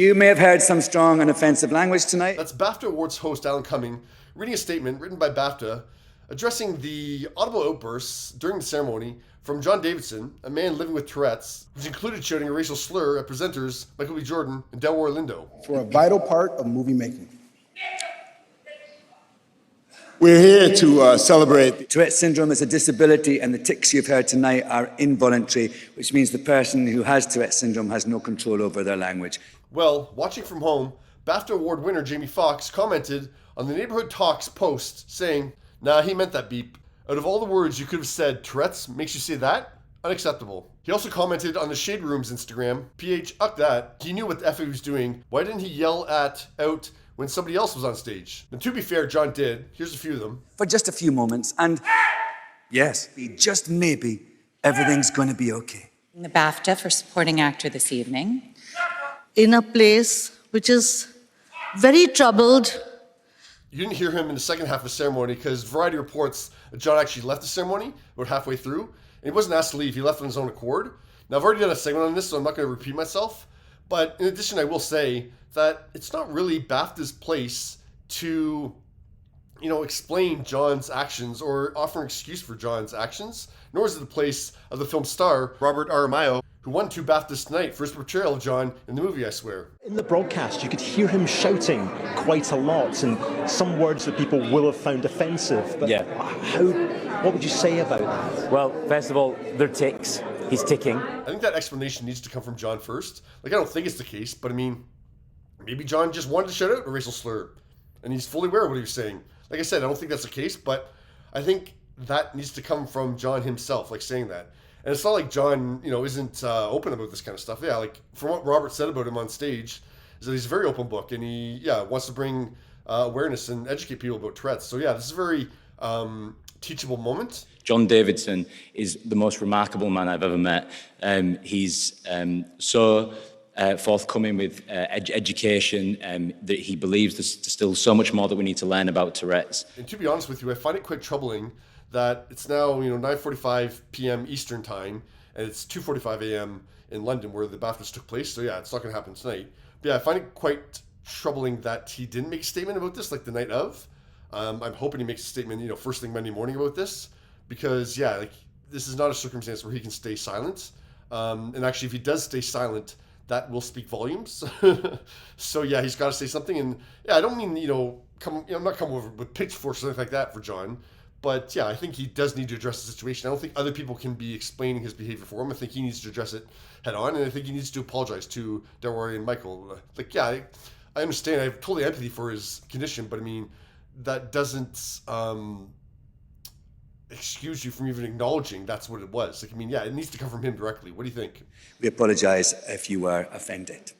You may have heard some strong and offensive language tonight. That's BAFTA Awards host Alan Cumming reading a statement written by BAFTA addressing the audible outbursts during the ceremony from John Davidson, a man living with Tourette's, which included shouting a racial slur at presenters Michael B. Jordan and Delroy Lindo. For a vital part of movie making. We're here to celebrate. Tourette syndrome is a disability, and the tics you've heard tonight are involuntary, which means the person who has Tourette syndrome has no control over their language. Well, watching from home, BAFTA Award winner Jamie Foxx commented on the Neighborhood Talks post saying, "Nah, he meant that beep. Out of all the words you could have said, Tourette's makes you say that? Unacceptable." He also commented on the Shade Room's Instagram, "PH, up that. He knew what the F he was doing. Why didn't he yell out when somebody else was on stage?" And to be fair, John did. Here's a few of them. For just a few moments, and yes, just maybe, everything's going to be okay. The BAFTA for supporting actor this evening. In a place which is very troubled. You didn't hear him in the second half of the ceremony because Variety reports that John actually left the ceremony about halfway through, and he wasn't asked to leave. He left on his own accord. Now, I've already done a segment on this, so I'm not going to repeat myself. But in addition, I will say that it's not really BAFTA's place to, explain John's actions or offer an excuse for John's actions, nor is it the place of the film star, Robert Aramayo, who won 2 BAFTAs tonight for his portrayal of John in the movie, I swear. In the broadcast, you could hear him shouting quite a lot, and some words that people will have found offensive. But yeah. What would you say about that? Well, first of all, they're ticks. He's ticking. I think that explanation needs to come from John first. I don't think it's the case, but maybe John just wanted to shout out a racial slur, and he's fully aware of what he was saying. Like I said, I don't think that's the case, but I think that needs to come from John himself, saying that. And it's not like John, isn't open about this kind of stuff. Yeah, from what Robert said about him on stage, is that he's a very open book, and he, wants to bring awareness and educate people about Tourette's. So yeah, this is a very teachable moment. John Davidson is the most remarkable man I've ever met. He's so forthcoming with education, that he believes there's still so much more that we need to learn about Tourette's. And to be honest with you, I find it quite troubling that it's now 9:45 p.m. Eastern time, and it's 2:45 a.m. in London where the BAFTAs took place. So yeah, it's not going to happen tonight. But yeah, I find it quite troubling that he didn't make a statement about this the night of. I'm hoping he makes a statement, first thing Monday morning about this, because yeah, this is not a circumstance where he can stay silent. And actually, if he does stay silent, that will speak volumes. So yeah, he's got to say something. And yeah, I don't mean I'm not coming over with pitchforks or anything like that for John. But yeah, I think he does need to address the situation. I don't think other people can be explaining his behavior for him. I think he needs to address it head on, and I think he needs to apologize to Delroy and Michael. I understand. I have totally empathy for his condition, but that doesn't excuse you from even acknowledging that's what it was. It needs to come from him directly. What do you think? We apologize if you were offended.